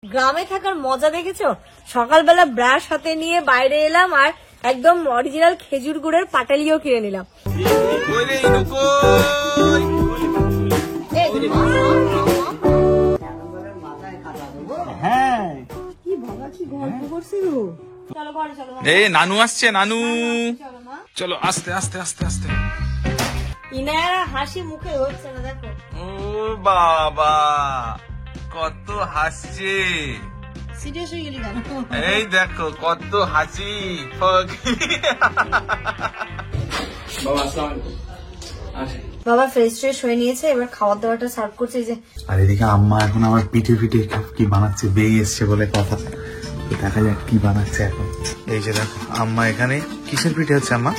গ্রামে থাকার মজা দেখেছো? সকালবেলা ব্রাশ হাতে নিয়ে বাইরে এলাম আর একদম অরিজিনাল খেজুর গুড়ের পাটালিও কিনে নিলাম। নানু আসছে, নানু চলো আস্তে আস্তে আস্তে আস্তে। ইনারা হাসি মুখে হচ্ছে না, দেখো। ও বাবা কত হাসছে, সিরিয়াস হয়ে গেলি কেন? এই দেখো কত হাসি। বাবা ফ্রেশ ট্রেশ হয়ে নিয়েছে, এবার খাবার দাবারটা সার্ভ করছে। যে আর এদিকে আম্মা এখন আমার পিঠে পিঠে কি বানাচ্ছে, বেয়ে এসছে বলে কথা। দেখা যাক কি বানাচ্ছে এখন। এই যে দেখো আম্মা এখানে কিসের পিঠে হচ্ছে আম্মা?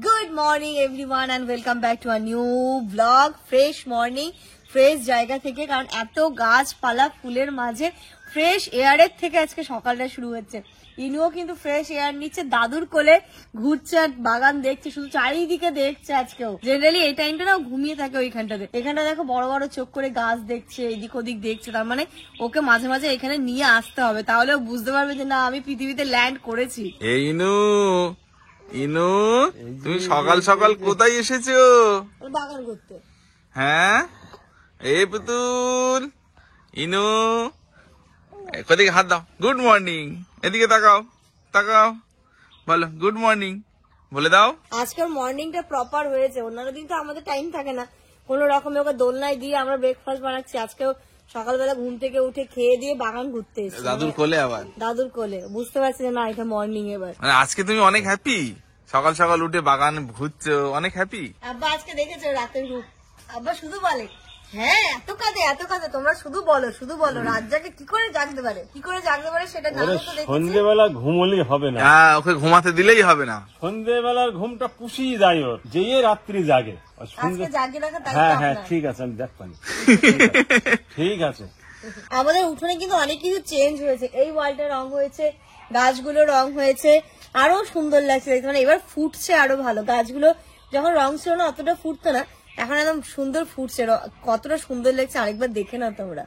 Good morning everyone and welcome back to a new blog. Fresh morning, fresh জায়গা থেকে, কারণ এত গাছপালা ফুলের মাঝে ফ্রেশ এয়ারের থেকে আজকে সকালটা শুরু হচ্ছে। ইনুও কিন্তু ফ্রেশ এয়ার নিচ্ছে, দাদুর কোলে ঘুরছে, বাগান দেখছে, শুধু চারিদিকে দেখছে। আজকেও জেনারেলি এই টাইমটা না ঘুমিয়ে থাকে ওইখানটাতে। এখানটা দেখো বড় বড় চোখ করে গাছ দেখছে, এদিক ওদিক দেখছে। তার মানে ওকে মাঝে মাঝে এখানে নিয়ে আসতে হবে, তাহলে ও বুঝতে পারবে যে না আমি পৃথিবীতে ল্যান্ড করেছি। এই ইনু, ইনু তুমি সকাল সকাল কোথায় এসেছো? বাগান করতে। হ্যাঁ এই পুতুল, ইনু কোদিকে হাত দাও। গুড মর্নিং, এদিকে তাকাও, তাকাও, বলো গুড মর্নিং বলে দাও। আজকের মর্নিংটা প্রপার হয়েছে, অন্যান্য দিন তো আমাদের টাইম থাকে না। কোনো রকমে ওকে দোলনায় দিয়ে আমরা ব্রেকফাস্ট বানাচ্ছি। আজকেও সকালবেলা ঘুম থেকে উঠে খেয়ে দিয়ে বাগান ঘুরতে এসেছি, দাদুর কোলে। আবার দাদুর কোলে। বুঝতে পারছি যে না এটা মর্নিং। এবার মানে আজকে তুমি অনেক হ্যাপি, সকাল সকাল উঠে বাগান ঘুরছো, অনেক হ্যাপি। আব্বা আজকে দেখেছো রাতের রূপ? আব্বা শুধু বলে হ্যাঁ এত কাঁদে এত কাঁদে। তোমরা শুধু বলো রাত জাগে কি করে জাগতে পারে, কি করে জাগতে পারে সেটা নাম তো দেখেছি। সন্ধ্যেবেলা ঘুমলেই হবে না, হ্যাঁ ওকে ঘুমাতে দিলেই হবে না। সন্ধ্যেবেলার ঘুমটা পুষিয়ে যায় ওর, যে রাত্রি জাগে। আজকে জাগিয়ে রাখা তাই হ্যাঁ হ্যাঁ ঠিক আছে, আমি দেখবানি। ঠিক আছে। আমাদের উঠোনে কিন্তু অনেক কিছু চেঞ্জ হয়েছে। এই ওয়ালটা রং হয়েছে, গাছগুলো রং হয়েছে, আরো সুন্দর লাগছে দেখতে। মানে এবার ফুটছে আরো ভালো। গাছগুলো যখন রং ছিল না অতটা ফুটতো না, এখন একদম সুন্দর ফুটছে। কতটা সুন্দর লাগছে আরেকবার দেখে না তোমরা।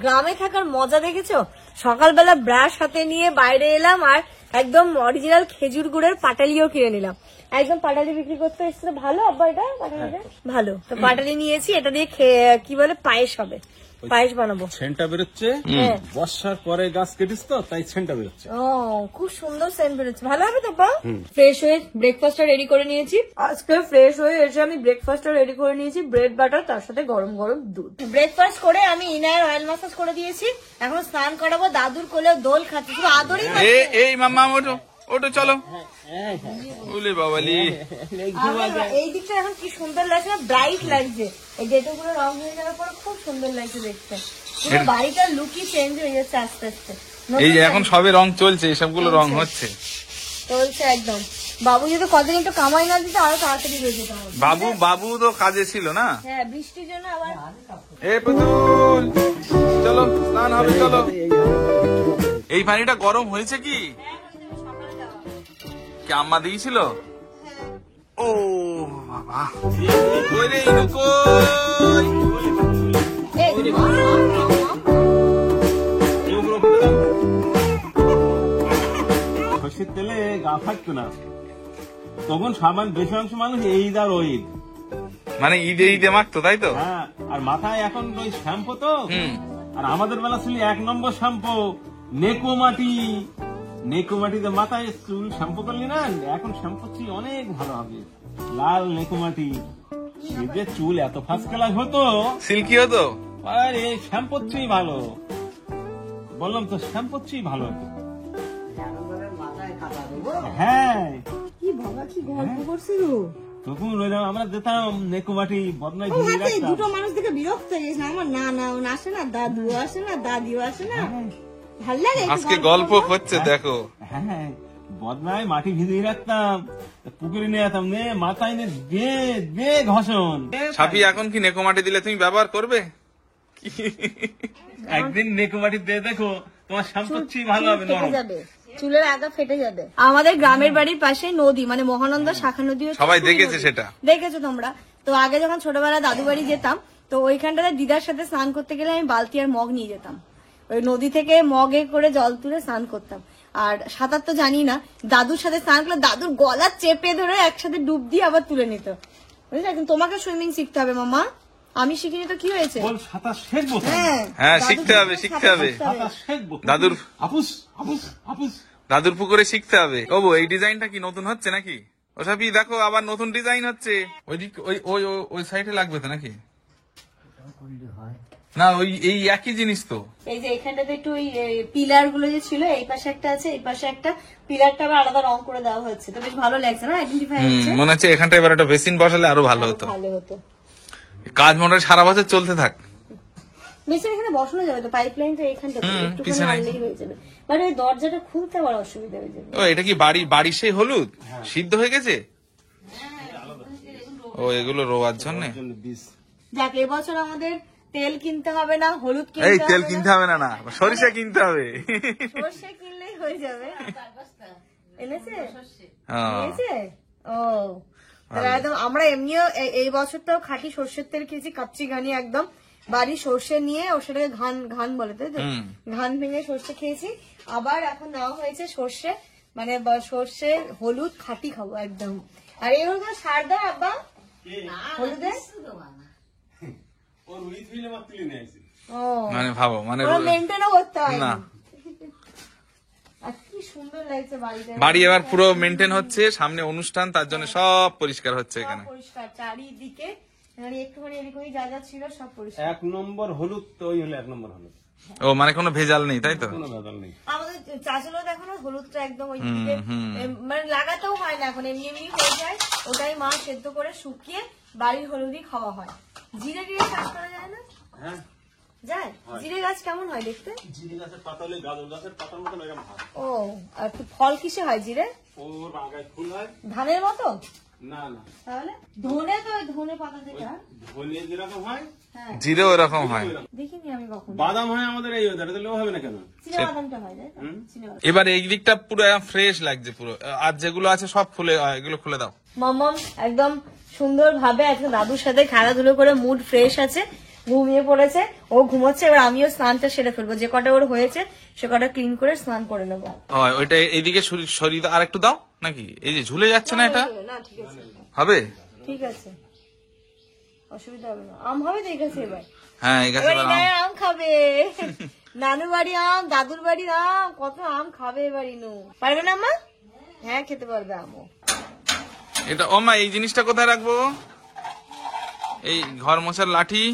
গ্রামে থাকার মজা দেখেছো? সকালবেলা ব্রাশ হাতে নিয়ে বাইরে এলাম আর একদম অরিজিনাল খেজুর গুড়ের পাটালিও কিনে নিলাম। একদম পাটালি বিক্রি করতে এসেছে। ভালো আব্বা এটা পাটালিটা ভালো। তো পাটালি নিয়েছি, এটা দিয়ে কি বলে পায়েস হবে, পায়েস বানাবো। সেন্টটা বেরোচ্ছে, বর্ষার পরে গাছ কেটিস তো তাই সেন্টটা বেরোচ্ছে। ও খুব সুন্দর সেন্ট বেরোচ্ছে, ভালো হবে তো বা। ফ্রেশ হয়ে ব্রেকফাস্টটা রেডি করে নিয়েছি। আজকে ফ্রেশ হয়ে এসে আমি ব্রেকফাস্টটা রেডি করে নিয়েছি, ব্রেড বাটার, তার সাথে গরম গরম দুধ। ব্রেকফাস্ট করে আমি ইনার অয়েল ম্যাসাজ করে দিয়েছি, এখন স্নান করাবো। দাদুর কোলে দোল খাচ্ছি, শুধু আদরই এই মাম্মা ওঠো ওঠো চলো। বলে বাবালি এই দিকটা এখন কি সুন্দর লাগছে না, ব্রাইট লাগছে। এই ডেটোগুলো রং হয়ে যাওয়ার পর খুব সুন্দর লাগছে দেখতে। পুরো বাড়িটার লুকই চেঞ্জ হয়ে যাচ্ছে আস্তে আস্তে। এই যে এখন সবে রং চলছে, এসবগুলো রং হচ্ছে, চলছে একদম। বাবু যদি কতদিন একটু কামাই না দিতে আরো তাড়াতাড়ি হয়ে যেত। বাবু তো কাজে ছিল না। হ্যাঁ বৃষ্টির জন্য আবার। এই পুতুল চলো স্নান হবে, চলো। এই পানিটা গরম হয়েছে কি আম্মা দিয়েছিল? ও বাবা ওরে ইনু কই? সর্ষের তেলে গা ফাটতো না তখন, সাবান বেশি অংশ মানুষ ঈদ আর ওই মানে ঈদে মাখতো তাই তো। হ্যাঁ, আর মাথায় এখন ওই শ্যাম্পু তো। আর আমাদের বেলা ছিল 1 নম্বর শ্যাম্পু নেকোমাটি। নেকোমাটিতে মাথায় চুল শ্যাম্পু করলি না, এখন শ্যাম্পু অনেক ভালো হবে, লাল নেকোমাটি। যে চুল এত ফার্স্ট ক্লাস হতো, সিল্কি হতো। আরে শ্যাম্পুর চেয়ে ভালো, বললাম তো শ্যাম্পুর চেয়ে ভালো হতো। হ্যাঁ কি বাবা কি গল্প করছিল তখন আমরা যেতাম নেকোমাটি বদনাই দুটো মানুষ থেকে বিরক্ত হয়ে গেছে। আমার না আসে না, দাদু আসে না, দাদিও আসে না, ভাল লাগে। আজকে গল্প হচ্ছে দেখো। হ্যাঁ বদনায় মাটি ভিজিয়ে রাখতাম, পুকুরে নিয়ে যেতাম, নে মাথায় নে বে ঘষণ। সাফি এখন কি নেকো মাটি দিলে তুমি ব্যবহার করবে? একদিন নেকো মাটি দিয়ে দেখো, তোমার শ্যাম্পুচ্ছি ভালো হবে, ফেটে নরম। যাবে, চুলের আগা ফেটে যাবে। আমাদের গ্রামের বাড়ির পাশে নদী, মানে মহানন্দা শাখা নদী হচ্ছে, সবাই সুই দেখেছে নদী। সেটা। দেখেছো তোমরা তো? আগে যখন ছোটবেলা দাদু বাড়ি যেতাম, তো ওইখানটাতে দিদার সাথে স্নান করতে গেলে আমি বালতি আর মগ নিয়ে যেতাম, ওই নদী থেকে মগে করে জল তুলে স্নান করতাম। আর সাঁতার তো জানি না, দাদুর সাথে স্নান করলে দাদুর গলা চেপে ধরে একসাথে ডুব দিয়ে আবার তুলে নিত, বুঝলে? কিন্তু তোমাকে সুইমিং শিখতে হবে মামা, আমি শিখিনি তো কি হয়েছে? বল সাঁতার শিখবো তো। হ্যাঁ হ্যাঁ, দাদুর শিখতে হবে, সাথে শিখতে হবে। সাঁতার শিখবো। দাদুর আপুস আপুস আপুস। দাদুর পুকুরে শিখতে হবে। ও এই ডিজাইনটা কি নতুন হচ্ছে নাকি? ও সাফি দেখো, আবার নতুন ডিজাইন হচ্ছে। ওই দিক ওই সাইডে লাগবে তো নাকি? না, ওই এই একই জিনিস তো। এই যে এখানটাতে একটু ওই পিলার গুলো যে ছিল, এই পাশে একটা আছে, এই পাশে একটা, পিলারটা আবার আলাদা রং করে দেওয়া হচ্ছে, তো বেশ ভালো লাগছে না? আইডেন্টিফাই হচ্ছে, মনে হচ্ছে এখানটা এবার একটা বেসিন বসালে আরো ভালো হতো। ভালো হতো। কাজ মনে হয় সারা বছর চলতে থাক। মেশিন এখানে বসানো যাবে তো, পাইপলাইন তো এখানটাতে একটু পিছনে। মারলেই হয়ে যাবে, বাট ওই দরজাটা খুলতে আবার অসুবিধা হয়ে যাবে। ও এটা কি বাড়ির সেই হলুদ সিদ্ধ হয়ে গেছে? ও এগুলো রোয়ার জন্য। যাক, এবছর আমাদের তেল কিনতে হবে না, হলুদ এই কিনতে তেল হবে কিনতে হবে না, সরিষা কিনতে হবে। সর্ষে কিনলেই হয়ে যাবে। এনেছে? ও, এনেছে? ও তাহলে একদম আমরা এমনিও এই বছরটাও খাঁটি সর্ষের তেল খেয়েছি, কাচ্চি ঘানি একদম। বাড়ি সর্ষে নিয়ে ওর সেটাকে ঘান বলে, তাই তো? ঘান ভেঙে সর্ষে খেয়েছি। আবার এখন নেওয়া হয়েছে সর্ষে, মানে সর্ষে হলুদ খাঁটি খাবো একদম। আর এগুলো কোনো সার দেয় আব্বা হলুদে? ওর উইথ হইলে মাত্র তুলে নিয়ে আসি। ও মানে ভাবো, মানে মেনটেনও করতে হয় না। আর কি সুন্দর লাগছে বাড়িটা, বাড়ি এবার পুরো মেনটেন হচ্ছে, সামনে অনুষ্ঠান, তার জন্য সব পরিষ্কার হচ্ছে সব এখানে। পরিষ্কার চারিদিকে, মানে একটুখানি এদিক ওদিক যা যা ছিল সব পরিষ্কার। 1 নম্বর হলুদ তো ওই হলো 1 নম্বর হলুদ, ও মানে কোনো ভেজাল নেই, তাই তো? কোনো ভেজাল নেই। আমাদের চাচলো দেখো না, হলুদটা একদম ওই দিকে মানে লাগাতেও হয় না, এখন এমনি এমনি হয়ে যায়। ওটাই মা সেদ্ধ করে শুকিয়ে বাড়ির হলুদই খাওয়া হয়। জিরে দিয়ে চাষ করা যায় না? হ্যাঁ, যায়। জিরে গাছ কেমন হয় দেখতে? জিরে গাছের পাতা হলে গাজর গাছের পাতার মতন এরকম হয়। ও, আর ফল কিসে হয় জিরে? ওর আগায় ফুল হয়। ধানের মতো? না না, তাহলে ধনে তো ওই ধনে পাতা যেটা, ধনে যেরকম হয় হ্যাঁ জিরে ওরকম হয়। দেখিনি আমি কখনো। বাদাম হয় আমাদের এই ওয়েদারে, তাহলে ও হবে না কেন? চিনা বাদামটা হয়, তাই তো? চিনা বাদাম। এবার এই দিকটা পুরো ফ্রেশ লাগছে পুরো, আর যেগুলো আছে সব খুলে, এগুলো খুলে দাও। মাম্মাম একদম সুন্দর ভাবে আজকে দাদুর সাথে খেলাধুলো করে মুড ফ্রেশ আছে, ঘুমিয়ে পড়েছে। ও ঘুমোচ্ছে, এবার আমিও স্নানটা সেরে ফেলবো, যে কটা ওর হয়েছে সে কটা ক্লিন করে স্নান করে নেবো। হয় ওইটা এইদিকে সরিয়ে দাও, আর একটু দাও নাকি? এই যে ঝুলে যাচ্ছে না, এটা না ঠিক আছে, হবে? ঠিক আছে, অসুবিধা হবে না। আম হবে তো এই গাছে এবার? হ্যাঁ, এই গাছে এবার এবার আম। ইনায়া আম খাবে, নানু বাড়ি আম, দাদুর বাড়ির আম, কত আম খাবে এবার ইনু। পারবে না মা? হ্যাঁ খেতে পারবে আমও। এটা ও মা, এই জিনিসটা কোথায় রাখবো? এই ঘর মোছার লাঠি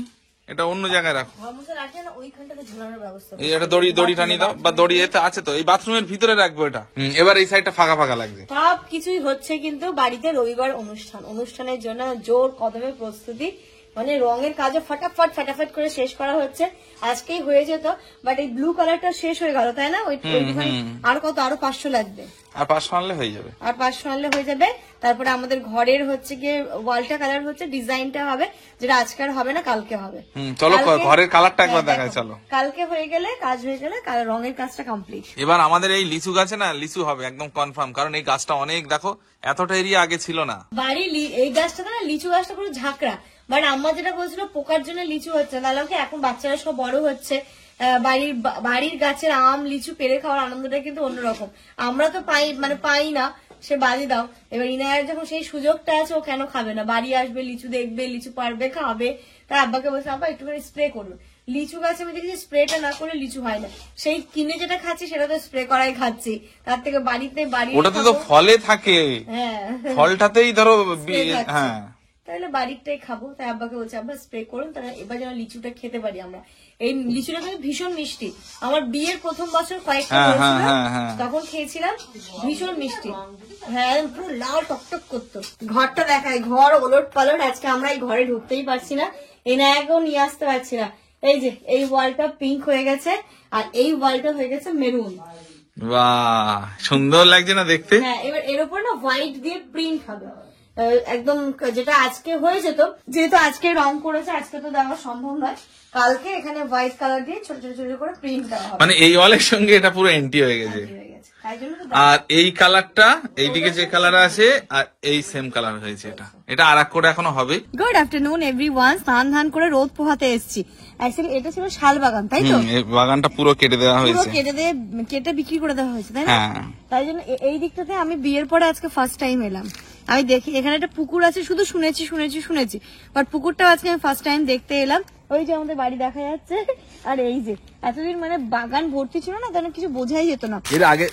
এটা অন্য জায়গায় রাখো। ঘরমুছে রাখে না, ওইখানটাতে ঝুলানোর ব্যবস্থা করো। এই একটা দড়ি টানিয়ে দাও, বা দড়ি এতে আছে তো, এই বাথরুমের ভিতরে রাখবো এটা। এবার এই সাইডটা ফাঁকা ফাঁকা লাগছে। সব কিছুই হচ্ছে কিন্তু বাড়িতে রবিবার অনুষ্ঠানের জন্য জোর কদমে প্রস্তুতি, মানে রঙের কাজও ফটাফট করে শেষ করা হচ্ছে। আজকেই হয়ে যেত, বাট এই ব্লু কালারটা শেষ হয়ে গেল, তাই না? ওইখানে আর কত, আরো 500 লাগবে, আর 500 আনলে হয়ে যাবে। আর 500 আনলে হয়ে যাবে। তারপরে আমাদের ঘরের হচ্ছে গিয়ে ওয়ালটা কালার হচ্ছে, ডিজাইনটা হবে, যেটা আজকে আর হবে না, কালকে হবে। চলো কালকে- ঘরের কালারটা একবার হ্যাঁ, দেখায়, দেখো। চলো। কালকে হয়ে গেলে কাজ হয়ে গেলে রঙের কাজটা কমপ্লিট। এবার আমাদের এই লিচু গাছে না লিচু হবে একদম কনফার্ম, কারণ এই গাছটা অনেক, দেখো এতটা এরিয়া আগে ছিল না। এই গাছটা না, লিচু গাছটা পুরো ঝাঁকড়া, বাট আম্মা যেটা বলছিল পোকার জন্য লিচু হচ্ছে না, তাহলে এখন বাচ্চারা সব বড় হচ্ছে, বাড়ির গাছের আম লিচু পেরে খাওয়ার আনন্দটা কিন্তু অন্যরকম। আমরা তো পাই না, সে বাড়ি দাও। এবার ইনায়ের যখন সেই সুযোগটা আছে, ও কেন খাবে না? বাড়ি আসবে, লিচু দেখবে, লিচু পারবে, খাবে। তার আব্বাকে বলছে আব্বা একটুখানি স্প্রে করুন। লিচু গাছে আমি দেখেছি স্প্রেটা না করে লিচু হয় না, সেই কিনে যেটা খাচ্ছি সেটা তো স্প্রে করাই খাচ্ছি, তার থেকে বাড়িতে ওটাতে তো ফলে থাকে, হ্যাঁ ফলটাতেই ধরো Spray খাচ্ছি। হ্যাঁ, তাহলে বাড়িরটাই খাবো। তাই আব্বাকে বলছে আব্বা স্প্রে করুন, তাহলে এবার যেন লিচুটা খেতে পারি আমরা। এই লিচুটা কিন্তু ভীষণ মিষ্টি, আমার বিয়ের প্রথম বছর কয়েকটা হ্যাঁ, হয়েছিল, হ্যাঁ, হ্যাঁ। তখন খেয়েছিলাম, ভীষণ মিষ্টি। হ্যাঁ পুরো লাল টকটক করতো। ঘরটা দেখায়, ঘর ওলট পালট, আজকে আমরা এই ঘরে ঢুকতেই পারছি না, এনায়াকেও নিয়ে আসতে পারছি না। এই যে এই ওয়ালটা পিঙ্ক হয়ে গেছে, আর এই ওয়ালটা হয়ে গেছে মেরুন। বাহ, সুন্দর লাগছে না দেখতে? হ্যাঁ, এবার এর উপর না হোয়াইট দিয়ে প্রিন্ট হবে একদম, যেটা আজকে হয়ে যেত, যেহেতু আজকে রং করেছে, আজকে তো দেওয়া সম্ভব নয়, কালকে এখানে হোয়াইট কালার দিয়ে ছোট ছোট ছোট করে প্রিন্ট দেওয়া হবে। মানে এই ওয়ালের সঙ্গে এটা পুরো এন্টি হয়ে গেছে। তাই জন্য তো আর এই কালারটা, এইদিকে যে কালার আছে আর এই সেম কালার হয়েছে। এটা আর এক করে এখনো হবে। Good afternoon everyone. স্নান ধান করে রোদ পোহাতে এসেছি। অ্যাকচুয়ালি এটা ছিল শাল বাগান, তাই তো? এই বাগানটা পুরো কেটে দেওয়া পুরো হয়েছে। কেটে বিক্রি করে দেওয়া হয়েছে, তাই না? হ্যাঁ। তাই জন্য এই দিকটাতে আমি বিয়ের পরে আজকে ফার্স্ট টাইম এলাম। আমি দেখি এখানে একটা পুকুর আছে, শুধু শুনেছি, বাট পুকুরটাও আজকে আমি ফার্স্ট টাইম দেখতে এলাম। ওই যে আমাদের বাড়ি দেখা যাচ্ছে, আর এই যে এতদিন মানে বাগান ভর্তি ছিল না, তেমন কিছু বোঝাই যেত না।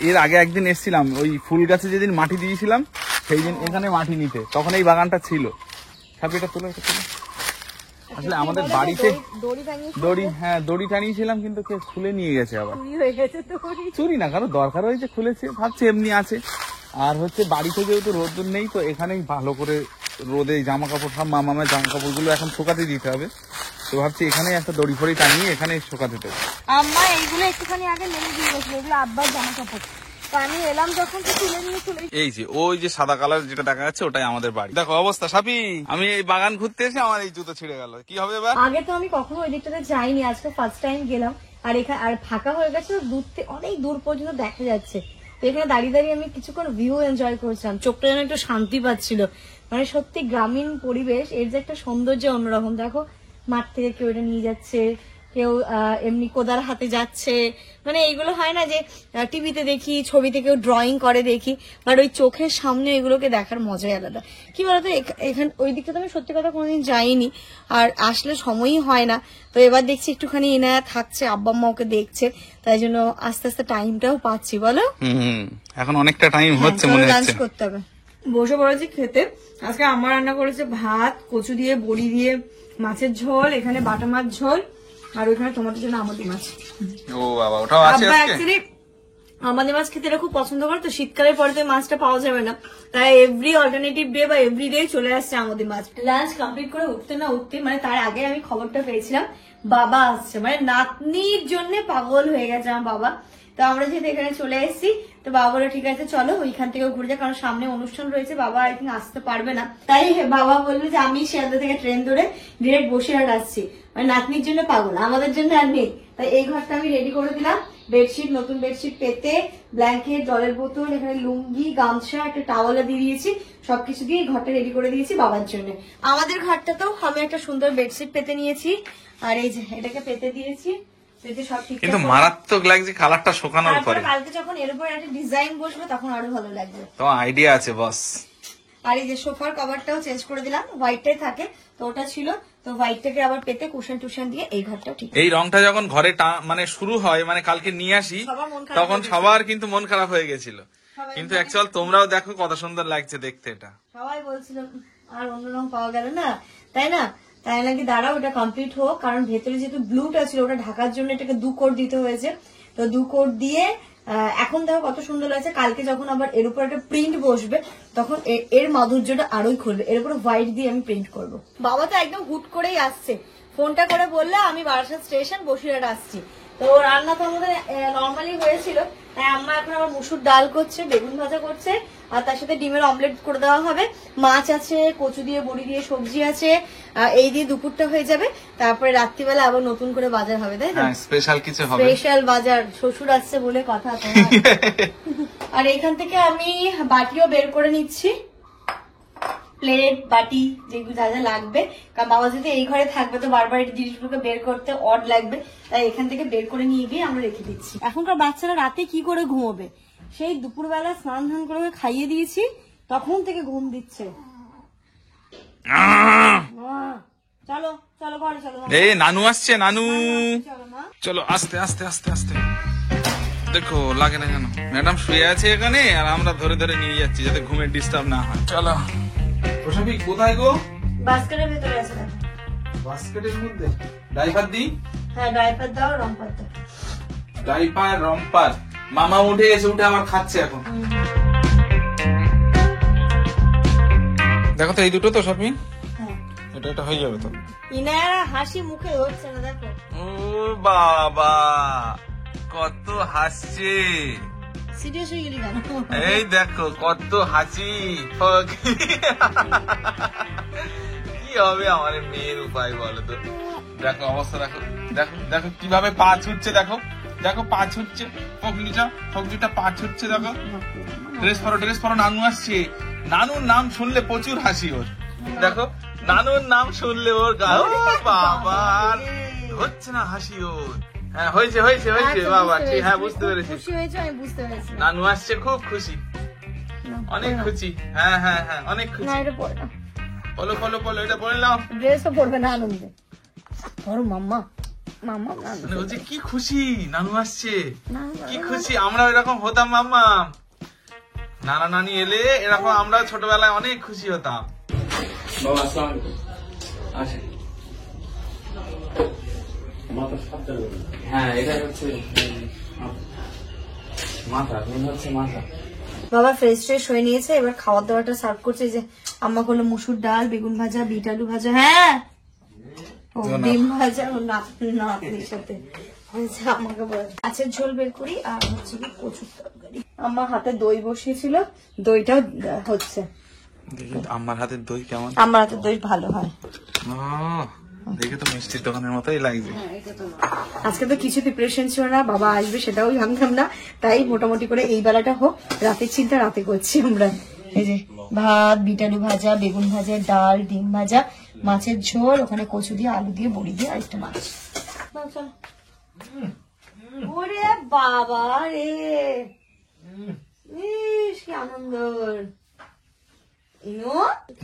এর আগে একদিন এসেছিলাম, ওই ফুল গাছে যেদিন মাটি দিয়েছিলাম সেই দিন এখানে মাটি নিতে, তখন এই বাগানটা ছিল। এটা তুলে আসলে আমাদের বাড়িতে দড়ি টানিয়েছিলাম, কিন্তু কেউ খুলে নিয়ে গেছে, আবার চুরি না, কারো দরকার হয়েছে খুলেছে, ভাবছে এমনি আছে। আর হচ্ছে বাড়িতে যেহেতু রোদ নেই, তো এখানেই ভালো করে রোদে জামা কাপড়, সব মামার জামা কাপড় গুলো এখন শুকাতে দিতে হবে, তো ভাবছি এখানে একটা দড়ি ফড়ি টানিয়ে এখানে শুকাতে দেবো। আম্মা এইগুলো একটুখানি আগে মেরে দিয়ে গেছিল, এগুলো আব্বার জামা কাপড়, তো আমি এলাম যখন তো তুলে নিয়ে চলে। এই যে ওই যে সাদা কালার যেটা দেখা যাচ্ছে, ওটাই আমাদের বাড়ি। দেখো অবস্থা সাপি, আমি এই বাগান ঘুরতে এসে আমার এই জুতো ছিঁড়ে গেল, কি হবে এবার? আগে তো আমি কখনো ওই দিকটাতে যাইনি, আজকে ফার্স্ট টাইম গেলাম। আর এখানে আর ফাঁকা হয়ে গেছে, অনেক দূর পর্যন্ত দেখা যাচ্ছে। তো এখানে দাঁড়িয়ে আমি কিছুক্ষণ ভিউ এনজয় করছিলাম, চোখটা যেন একটু শান্তি পাচ্ছিল। মানে সত্যি গ্রামীণ পরিবেশ, এর যে একটা সৌন্দর্য অন্যরকম। দেখো মাঠ থেকে কেউ এটা নিয়ে যাচ্ছে, কেউ এমনি কোদার হাতে যাচ্ছে, মানে এইগুলো হয় না যে টিভিতে দেখি, ছবিতে কেউ ড্রয়িং করে দেখি, বাট ওই চোখের সামনে এগুলোকে দেখার মজাই আলাদা। কি বলতো, এখানে ওই দিকটা তো আমি সত্যি কথা কোনোদিন যাইনি, আর আসলে সময়ই হয় না। তো এবার দেখছি একটুখানি ইনায়া থাকছে, আব্বা আম্মা ওকে দেখছে, তাই জন্য আস্তে আস্তে টাইমটাও পাচ্ছি। বলো, এখন অনেকটা টাইম হচ্ছে, মনে হচ্ছে লাঞ্চ করতে হবে। বসে পড়েছি খেতে। আজকে আমার রান্না করেছে ভাত, কচু দিয়ে, বড়ি দিয়ে, মাছের ঝোল, এখানে বাটা মাছ ঝোল, আর ওইখানে টমেটোর জন্য আমাদের মাছ। ও বাবা, ওটাও আছে আব্বা আজকে? অ্যাকচুয়ালি আমাদের মাছ খেতে খুব পছন্দ করে, তো শীতকালের পরে তো মাছটা পাওয়া যাবে না, তাই এভরি অল্টারনেটিভ ডে বা এভরি ডে চলে আসছে আমাদের মাছ। লাঞ্চ কমপ্লিট করে উঠতে মানে তার আগে আমি খবরটা পেয়েছিলাম বাবা আসছে, মানে নাতনির জন্য পাগল হয়ে গেছে আমার বাবা। তো আমরা যেহেতু এখানে চলে এসেছি, তো বাবা বলে ঠিক আছে চলো ওইখান থেকে ঘুরে যাই, কারণ সামনে অনুষ্ঠান রয়েছে, বাবা আই থিঙ্ক আসতে পারবে না। তাই বাবা বললো যে আমি শিয়ালদা থেকে ট্রেন ধরে ডিরেক্ট বসিরহাট আসছি, মানে নাতনির জন্য পাগল, আমাদের জন্য আর নেই। তাই এই ঘরটা আমি রেডি করে দিলাম, বেডশিট, নতুন বেডশিট পেতে, ব্ল্যাঙ্কেট, জলের বোতল, এখানে লুঙ্গি, গামছা, একটা টাওয়ালা দিয়ে দিয়েছি, সবকিছু দিয়ে ঘরটা রেডি করে দিয়েছি বাবার জন্য। আমাদের ঘরটাতেও আমি একটা সুন্দর বেডশিট পেতে নিয়েছি, আর এই যে এটাকে পেতে দিয়েছি, সব ঠিক। কিন্তু মারাত্মক লাগছে কালারটা শুকানোর পরে। কালকে যখন এর উপর একটা ডিজাইন বসবে তখন আরো ভালো লাগবে। তো আইডিয়া আছে বস। আর এই যে সোফার কভারটাও চেঞ্জ করে দিলাম, হোয়াইটটাই থাকে, তো ওটা ছিল, তো হোয়াইটটাকে আবার পেতে কুশন টুশন দিয়ে এই ঘরটাও ঠিক। এই রংটা যখন ঘরে মানে শুরু হয়, মানে কালকে নিয়ে আসি, তখন সবার কিন্তু মন খারাপ হয়ে গেছিল, কিন্তু অ্যাকচুয়াল তোমরাও দেখো কত সুন্দর লাগছে দেখতে। এটা সবাই বলছিল আর অন্য রং পাওয়া গেল না, তাই না? তাই নাকি দাঁড়াও ওটা কমপ্লিট হোক, কারণ ভেতরে যেহেতু ব্লুটা ছিল, ওটা ঢাকার জন্য এটাকে 2 কোট দিতে হয়েছে। তো 2 কোট দিয়ে এখন দেখো কত সুন্দর লাগছে। কালকে যখন আবার এর উপর একটা প্রিন্ট বসবে, তখন এর মাধুর্যটা আরোই খুলবে। এর উপর হোয়াইট দিয়ে আমি প্রিন্ট করব। বাবা তো একদম হুট করেই আসছে, ফোনটা করে বললে আমি বারাসাত স্টেশন বসিরহাট আসছি। তো রান্না তো আমাদের নর্মালি হয়েছিল, তাই আম্মা এখন আবার মুসুর ডাল করছে, বেগুন ভাজা করছে, আর তার সাথে ডিমের অমলেট করে দেওয়া হবে, মাছ আছে, কচু দিয়ে, বড়ি দিয়ে সবজি আছে, এই দিয়ে দুপুরটা হয়ে যাবে। তারপরে রাত্রিবেলা আবার নতুন করে বাজার হবে, তাই না? স্পেশাল কিছু হবে, স্পেশাল বাজার, শ্বশুর আসছে বলে কথা তোমার। আর এখান থেকে আমি বাটিও বের করে নিচ্ছি, প্লেট, বাটি, যেগুলো যা যা লাগবে, কারণ বাবা যদি এই ঘরে থাকবে তো বারবার এই জিনিসগুলোকে বের করতে অড লাগবে, তাই এখান থেকে বের করে নিয়ে গিয়ে আমরা রেখে দিচ্ছি। এখনকার বাচ্চারা রাতে কি করে ঘুমোবে? সেই দুপুরবেলা স্নান ধান করে খাইয়ে দিয়েছি, তখন থেকে ঘুম দিচ্ছে। চলো চলো ঘরে চলো। এই নানু আসছে, নানু চলো মা, চলো আস্তে আস্তে আস্তে আস্তে। দেখো লাগে না কেন, ম্যাডাম শুয়ে আছে এখানে, আর আমরা ধরে ধরে নিয়ে যাচ্ছি যাতে ঘুমের ডিস্টার্ব না হয়। চলো। ওসবই কোথায় গো? বাস্কেটের ভেতরে আছে। বাস্কেটের মধ্যে ডাইপার দিই? হ্যাঁ ডাইপার দাও, রংপার দাও। ডাইপার, রংপার। মামা উঠে এসে উঠে আবার খাচ্ছে এখন। দেখো তো এই দুটো তো সবই, এটা হয়ে যাবে তো। ইনায়ারা হাসি মুখে হচ্ছে না, দেখো। ও বাবা কত হাসছে, সিরিয়াস হয়ে গেলি কেন? এই দেখো কত হাসি। কি হবে আমার এই মেয়ের উপায় বলো তো? দেখো অবস্থা দেখো, দেখো দেখো কিভাবে পা ছুটছে, দেখো দেখো পা ছুটছে, ফকলিটা পা ছুটছে, দেখো। ড্রেস পরো, নানু আসছে। নানুর নাম শুনলে প্রচুর হাসি ওর, দেখো নানুর নাম শুনলে ওর গা, ও বাবা আর হচ্ছে না হাসি ওর। হ্যাঁ হয়েছে বাবা, ঠিক, হ্যাঁ বুঝতে পেরেছি। খুশি হয়েছে, আমি বুঝতে পেরেছি। নানু আসছে, খুব খুশি, অনেক খুশি। হ্যাঁ অনেক না খুশি। এটা পড়ে না, পলো এটা পরে নাও। ড্রেসও পরবে না আনন্দে। ধরো মাম্মা, নানু মানে বলছে কি খুশি, নানু আসছে, না, কি খুশি। আমরা এরকম হতাম মাম্মা, নানা নানি এলে এরকম আমরা ছোটবেলায় অনেক খুশি হতাম। বাবা আসসালামু আলাইকুম। আসেন। হ্যাঁ এটা হচ্ছে মাথা, মাথা। বাবা ফ্রেশ হয়ে নিয়েছে, এবার খাওয়ার দাওয়াটা সার্ভ করছে। যে আম্মা করলো মুসুর ডাল, বেগুন ভাজা, বিট আলু ভাজা, হ্যাঁ ও ডিম ভাজা, ও নাতনির সাথে হয়েছে। আমাকে বলে মাছের ঝোল বের করি, আর হচ্ছে কি কচুর তরকারি। আমার হাতে দই বসিয়েছিল, দইটাও হচ্ছে। আমার হাতের দই কেমন? আমার হাতে দই ভালো হয়। দেখে তো মিষ্টির দোকানের মতোই লাগছে। আজকে তো কিছু প্রিপারেশন ছিল না, বাবা আসবে সেটাও জানতাম না, তাই মোটামুটি করে এই বেলাটা হোক, রাতের চিন্তা রাতে করছি আমরা। এই যে ভাত, বিট আলু ভাজা, বেগুন ভাজা, ডাল, ডিম ভাজা, মাছের ঝোল, ওখানে কচু দিয়ে, আলু দিয়ে, বড়ি দিয়ে, আর একটা মাছ। ওরে বাবা রে, ইস কি আনন্দ।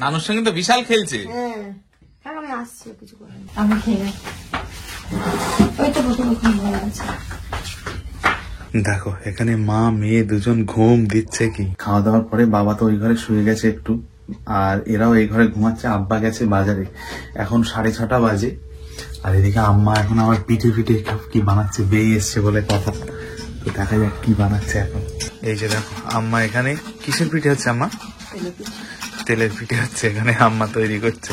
নানুর সঙ্গে তো বিশাল খেলছে। হ্যাঁ আমি আসছি, কিছু করে আমি খেয়ে ওই তো ভালো আছে। দেখো এখানে মা মেয়ে দুজন ঘুম দিচ্ছে। কি খাওয়া দাওয়ার পরে বাবা তো ওই ঘরে শুয়ে গেছে একটু, আর এরাও এই ঘরে ঘুমাচ্ছে। আব্বা গেছে বাজারে, এখন 6:30 বাজে। আর এদিকে আম্মা এখন আমার পিঠে কি বানাচ্ছে, বেয়ে এসছে বলে কথা। তো দেখা যাক কি বানাচ্ছে এখন। এই যে দেখো আম্মা এখানে কিসের পিঠে হচ্ছে আম্মা? তেলের পিঠে হচ্ছে এখানে, আম্মা তৈরি করছে।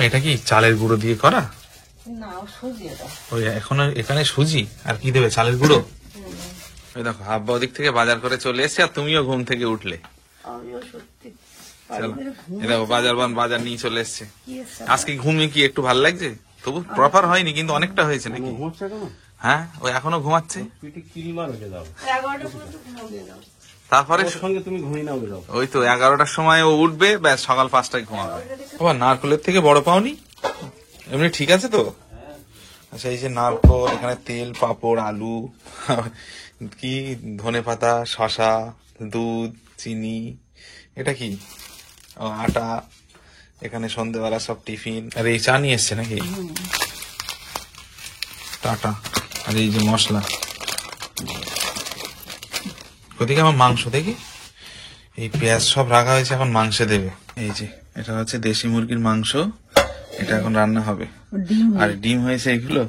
এটা কি চালের গুঁড়ো দিয়ে করা? না সুজি এটা। ওই এখন এখানে সুজি আর কি দেবে, চালের গুঁড়ো। ওই দেখো আব্বা ওদিক থেকে বাজার করে চলে এসেছে, আর তুমিও ঘুম থেকে উঠলে। আমিও সত্যি চলো এই দেখো বাজার নিয়ে চলে এসছে। আজকে ঘুমিয়ে কি একটু ভালো লাগছে? তবু প্রপার হয়নি, কিন্তু অনেকটা হয়েছে নাকি? হ্যাঁ ওই এখনো ঘুমাচ্ছে। তারপরে তুমি ঘুমিয়ে নাও। ওই তো 11টার সময় ও উঠবে, ব্যাস সকাল 5টায় ঘুমাবে। বাবা নারকলের থেকে বড় পাওনি? এমনি ঠিক আছে তো? আচ্ছা এই যে নারকল, এখানে তেল, পাঁপড়, আলু, কি ধনেপাতা, শশা, দুধ, চিনি, এটা কি আটা, এখানে সন্ধ্যেবেলা সব টিফিন। আর এই চা নিয়ে এসছে নাকি টাটা। আর এই যে মশলা, ওদিকে আমার মাংস দেখি, এই পেঁয়াজ সব রাখা হয়েছে, এখন মাংসে দেবে। এই যে এটা হচ্ছে দেশি মুরগির মাংস, এটা এখন রান্না হবে। আর ডিম হয়েছে এগুলো।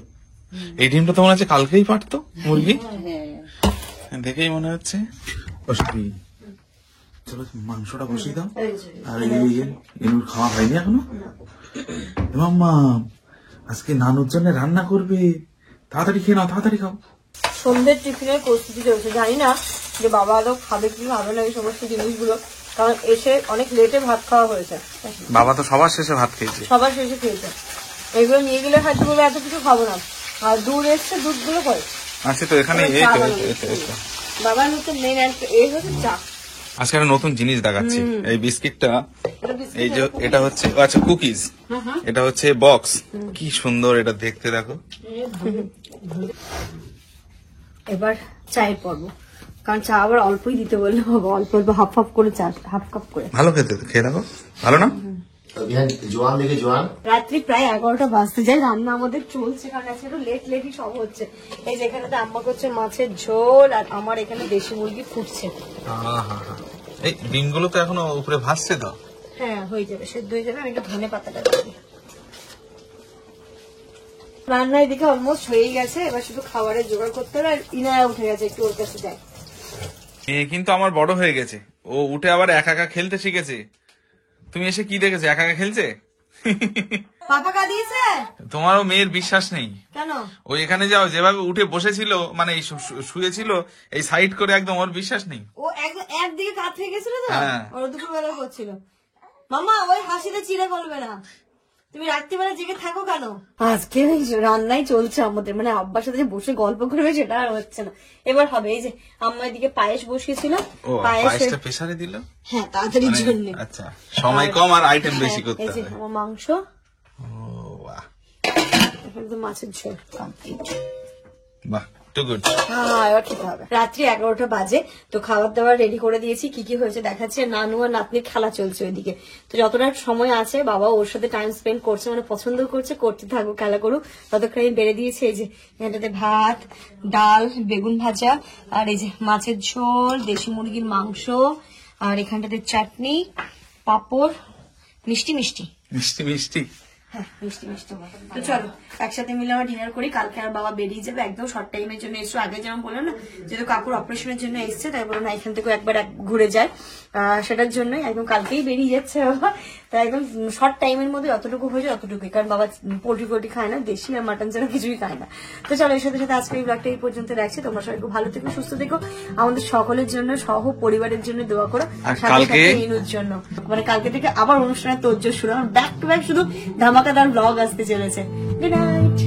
এই ডিমটা তো মনে হচ্ছে কালকেই পারতো মুরগি, দেখেই মনে হচ্ছে। চলো মাংসটা বসিয়ে দাও। আর এনুর খাওয়া হয়নি এখনো। মাম্মা আজকে নানুর জন্য রান্না করবে, তাড়াতাড়ি খেয়ে নাও, তাড়াতাড়ি খাও। সন্ধ্যের টিফিনের প্রস্তুতি চলছে, জানি না যে বাবা আদৌ খাবে কি খাবে না এই সমস্ত জিনিসগুলো, কারণ এসে অনেক লেটে ভাত খাওয়া হয়েছে। বাবা তো সবার শেষে ভাত খেয়েছে, সবার শেষে খেয়েছে। এগুলো নিয়ে গেলে হয়তো বলে এত কিছু খাবো না, আর দুধ এসছে, দুধগুলো করে আছে তো এখানে। এই তো বাবার হচ্ছে মেন এই হচ্ছে চা। আজকে একটা নতুন জিনিস দেখাচ্ছি। এই বিস্কিটটা, এই যে এটা হচ্ছে আচ্ছা কুকিজ, এটা হচ্ছে বক্স। কি সুন্দর এটা দেখতে, দেখো। এবার চায়ের পর্ব, কারণ চা আবার অল্পই দিতে বললে হবে, অল্প অল্প হাফ হাফ করে চা, হাফ কাপ করে। ভালো খেতে, খেয়ে দেখো, ভালো না? রাত্রি প্রায় 11টা বাজতে যায়, রান্না আমাদের চলছে, কারণ আজকে একটু লেটই সব হচ্ছে। এই যে এখানে তো আম্মা করছে মাছের ঝোল, আর আমার এখানে দেশি মুরগি ফুটছে। এই ডিমগুলো তো এখনো উপরে ভাসছে তো। হ্যাঁ হয়ে যাবে, সেদ্ধ হয়ে যাবে। আমি একটু ধনে পাতাটা দিই। রান্না এদিকে অলমোস্ট হয়েই গেছে, এবার শুধু খাবারের জোগাড় করতে হবে। আর ইনায়া উঠে গেছে, একটু ওর কাছে যাই। কিন্তু আমার বড় হয়ে গেছে, ও উঠে আবার একা একা খেলতে শিখেছে। তুমি এসে কি দেখেছো, একা একা খেলছে? পাপা কাঁদিয়েছে? তোমারও মেয়ের বিশ্বাস নেই? কেন? ও এখানে যাও যেভাবে উঠে বসেছিল, মানে এই শুয়েছিল এই সাইড করে, একদম ওর বিশ্বাস নেই। ও একদিকে কাত হয়ে গেছিল তো, হ্যাঁ। ওর দুপুর বেলা করছিল। মামা ওই হাসিতে চিড়ে করবে না, তুমি রাত্রিবেলা জেগে থাকো কেন? আজকে রান্নাই চলছে আমাদের, মানে আব্বার সাথে যে বসে গল্প করবে সেটা আর হচ্ছে না। এবার হবে এই যে আম্মা এদিকে পায়েস বসিয়েছিল, ও পায়েসটা প্রেসারে দিল। হ্যাঁ তাড়াতাড়ির জন্য। আচ্ছা, সময় কম আর আইটেম বেশি করতে এই যে হবে। আমার মাংস, ও বাহ, একদম মাছের ঝোল কমপ্লিট। বাহ, টু গুড। হ্যাঁ এবার খেতে হবে। রাত্রি 11টা বাজে, তো খাবার দাবার রেডি করে দিয়েছি। কি কি হয়েছে দেখাচ্ছে। নানু আর নাতনির খেলা চলছে ওইদিকে, তো যতটা সময় আছে বাবা ওর সাথে টাইম স্পেন্ড করছে, মানে পছন্দ করছে, করতে থাকুক, খেলা করুক। ততক্ষণ আমি বেড়ে দিয়েছি এই যে এখানটাতে ভাত, ডাল, বেগুন ভাজা, আর এই যে মাছের ঝোল, দেশি মুরগির মাংস, আর এখানটাতে চাটনি, পাঁপড়, মিষ্টি মিষ্টি মিষ্টি মিষ্টি। হ্যাঁ মিষ্টি মিষ্টি। তো চলো একসাথে মিলে আমরা ডিনার করি। কালকে আর বাবা বেরিয়ে যাবে, একদম শর্ট টাইমের জন্য এসছো। আগে যেমন বললাম না, যেহেতু কাকুর অপারেশনের জন্য এসছে, তাই বলো না এখান থেকে একবার ঘুরে যায়, সেটার জন্যই একদম কালকেই বেরিয়ে যাচ্ছে বাবা। তাই একদম শর্ট টাইমের মধ্যে যতটুকু হয়েছে ততটুকুই, কারণ বাবা পোল্ট্রি খায় না, দেশি আর মাটন ছাড়া কিছুই খায় না। তো চলো এর সাথে সাথে আজকে এই ব্লগটা এই পর্যন্ত রাখছি। তোমরা সবাই খুব ভালো থেকো, সুস্থ থেকো, আমাদের সকলের জন্য, সহ পরিবারের জন্য দোয়া করো, আর সাথে সাথে ইনুর জন্য। মানে কালকে থেকে আবার অনুষ্ঠানের তোরজোর শুরু, ব্যাক টু ব্যাক শুধু ধামাকাদার ব্লগ আসতে চলেছে। Good night.